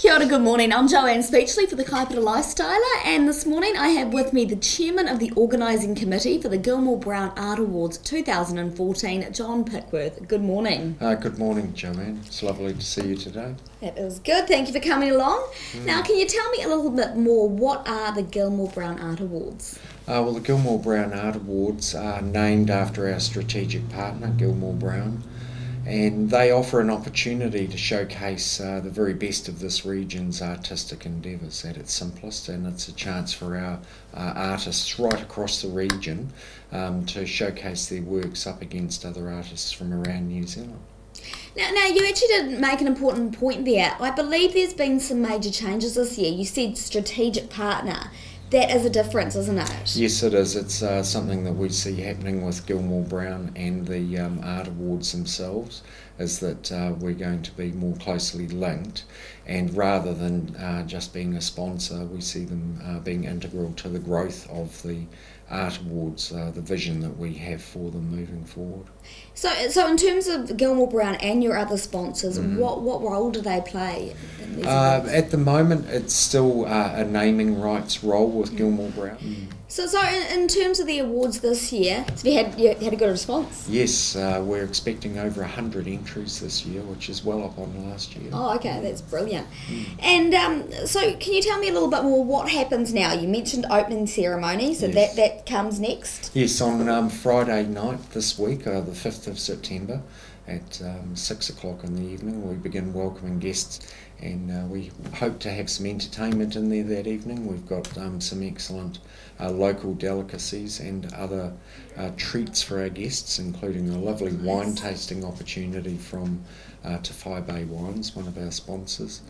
Kia ora, good morning. I'm Joanne Speechley for the Kaipara Lifestyler, and this morning I have with me the Chairman of the Organising Committee for the Gilmore Brown Art Awards 2014, John Pickworth. Good morning. Good morning, Joanne. It's lovely to see you today. That is good. Thank you for coming along. Now, can you tell me a little bit more, what are the Gilmore Brown Art Awards? Well, the Gilmore Brown Art Awards are named after our strategic partner, Gilmore Brown, and they offer an opportunity to showcase the very best of this region's artistic endeavours at its simplest, and it's a chance for our artists right across the region to showcase their works up against other artists from around New Zealand. Now, you actually did make an important point there. I believe there's been some major changes this year. You said strategic partner. That is a difference, isn't it? Yes, it is. It's something that we see happening with Gilmore Brown and the Art Awards themselves, is that we're going to be more closely linked, and rather than just being a sponsor, we see them being integral to the growth of the Art Awards, the vision that we have for them moving forward. So in terms of Gilmore Brown and your other sponsors, what role do they play in these awards? At the moment, it's still a naming rights role with Gilmore Brown. So in terms of the awards this year, so you had a good response? Yes, we're expecting over 100 entries this year, which is well up on last year. Oh, okay, that's brilliant. And so can you tell me a little bit more what happens now? You mentioned opening ceremony, so yes. that comes next? Yes, on Friday night this week, the 5th of September, at 6 o'clock in the evening, we begin welcoming guests, and we hope to have some entertainment in there that evening. We've got some excellent local delicacies and other treats for our guests, including a lovely wine tasting opportunity from Te Whai Bay Wines, one of our sponsors.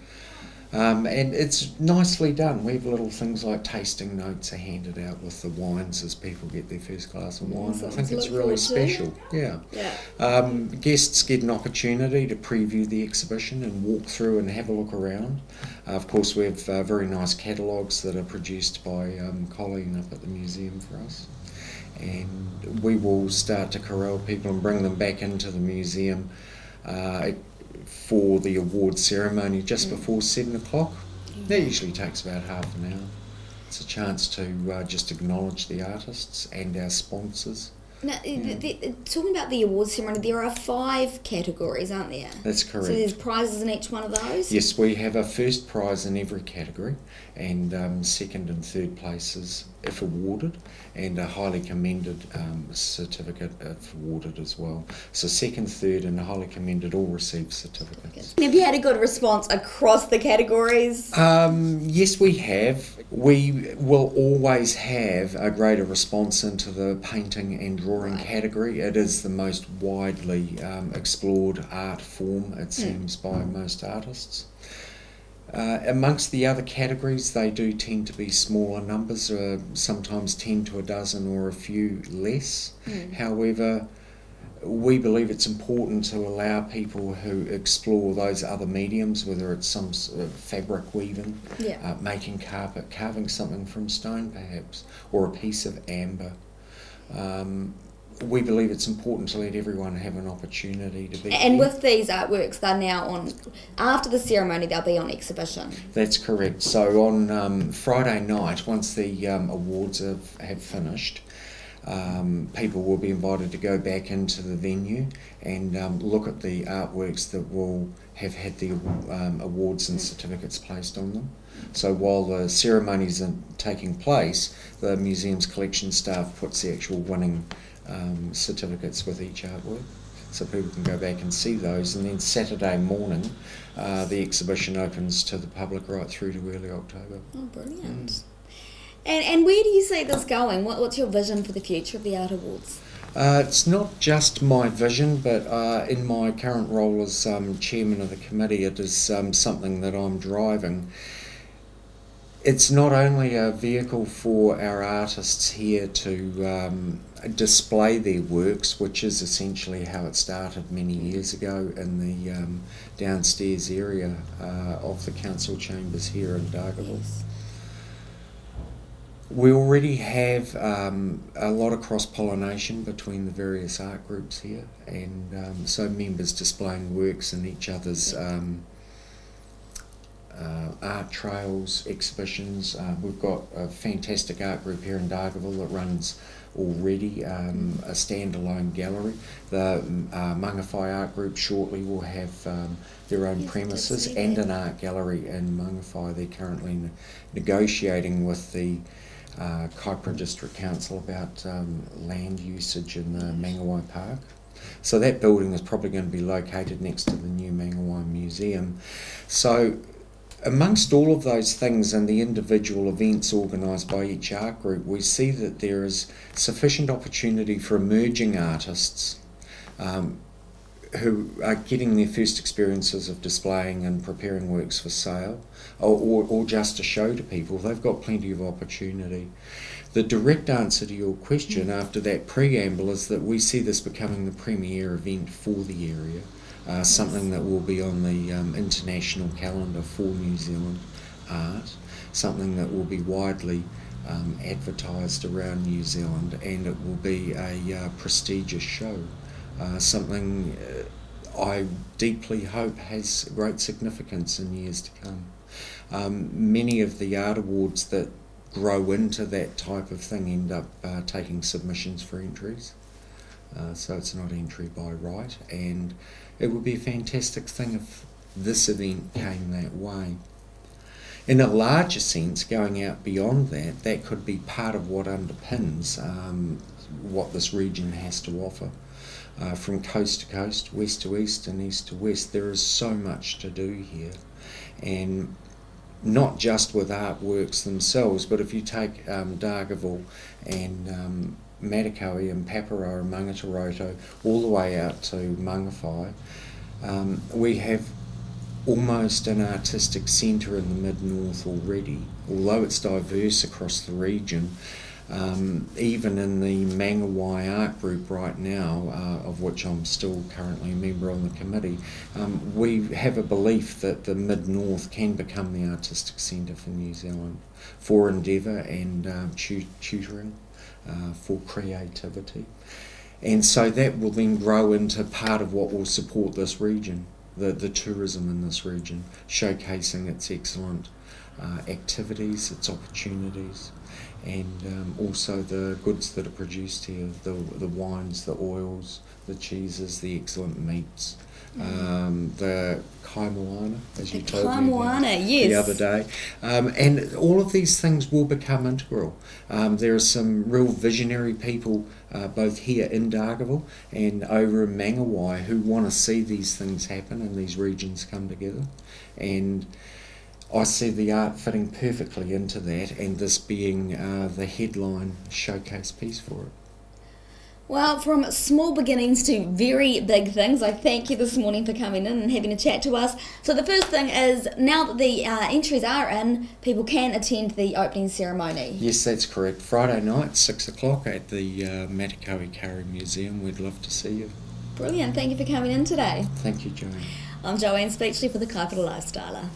And it's nicely done. We have little things like tasting notes are handed out with the wines as people get their first glass of wine. I think it's really special. Yeah. Guests get an opportunity to preview the exhibition and walk through and have a look around. Of course, we have very nice catalogues that are produced by Colleen up at the museum for us. And we will start to corral people and bring them back into the museum for the award ceremony just before 7 o'clock. That usually takes about half an hour. It's a chance to just acknowledge the artists and our sponsors. Now, talking about the awards ceremony, there are 5 categories, aren't there? That's correct. So there's prizes in each one of those? Yes, we have a first prize in every category, and second and third places if awarded, and a highly commended certificate if awarded as well. So second, third and a highly commended all receive certificates. Have you had a good response across the categories? Yes, we have. We will always have a greater response into the painting and drawing category. It is the most widely explored art form, it seems, by most artists. Amongst the other categories, they do tend to be smaller numbers, sometimes 10 to a dozen or a few less. However, we believe it's important to allow people who explore those other mediums, whether it's some fabric weaving, making carpet, carving something from stone perhaps, or a piece of amber. We believe it's important to let everyone have an opportunity to be. And with these artworks, they're now on, after the ceremony, they'll be on exhibition. That's correct. So on Friday night, once the awards have finished, people will be invited to go back into the venue and look at the artworks that will have had the awards and certificates placed on them. So while the ceremonies are taking place, the museum's collection staff puts the actual winning certificates with each artwork, so people can go back and see those. And then Saturday morning, the exhibition opens to the public right through to early October. Oh, brilliant. And where do you see this going? What's your vision for the future of the Art Awards? It's not just my vision, but in my current role as chairman of the committee, it is something that I'm driving. It's not only a vehicle for our artists here to display their works, which is essentially how it started many years ago in the downstairs area of the council chambers here in Dargaville. Yes. We already have a lot of cross-pollination between the various art groups here, and so members displaying works in each other's art trails, exhibitions. We've got a fantastic art group here in Dargaville that runs already a standalone gallery. The Mangawhai Art Group shortly will have their own premises and an art gallery in Mangawhai. They're currently negotiating with the Kaipara District Council about land usage in the Mangawhai Park. So that building is probably going to be located next to the new Mangawhai Museum. So amongst all of those things and the individual events organised by each art group, we see that there is sufficient opportunity for emerging artists who are getting their first experiences of displaying and preparing works for sale or just to show to people. They've got plenty of opportunity. The direct answer to your question after that preamble is that we see this becoming the premier event for the area, something that will be on the international calendar for New Zealand art, something that will be widely advertised around New Zealand, and it will be a prestigious show, something I deeply hope has great significance in years to come. Many of the art awards that grow into that type of thing end up taking submissions for entries, so it's not entry by right, and it would be a fantastic thing if this event came that way. In a larger sense, going out beyond that, that could be part of what underpins what this region has to offer. From coast to coast, west to east and east to west, there is so much to do here, and not just with artworks themselves, but if you take Dargaville and Matakawi and Paparo and Mangataroto all the way out to Mangawhai, we have almost an artistic centre in the mid-north already, although it's diverse across the region. Even in the Mangawhai Art Group right now, of which I'm still currently a member on the committee, we have a belief that the mid-north can become the artistic centre for New Zealand, for endeavour and tutoring, for creativity. And so that will then grow into part of what will support this region, the tourism in this region, showcasing its excellent activities, its opportunities, and also the goods that are produced here, the wines, the oils, the cheeses, the excellent meats, the kaimoana, as you told me the other day. And all of these things will become integral. There are some real visionary people both here in Dargaville and over in Mangawhai who want to see these things happen and these regions come together. And I see the art fitting perfectly into that, and this being the headline showcase piece for it. Well, from small beginnings to very big things, I thank you this morning for coming in and having a chat to us. So the first thing is, now that the entries are in, people can attend the opening ceremony. Yes, that's correct. Friday night, 6 o'clock at the Kauri Museum. We'd love to see you. Brilliant. Thank you for coming in today. Thank you, Joanne. I'm Joanne, Speechley for the Kaipara Lifestyler.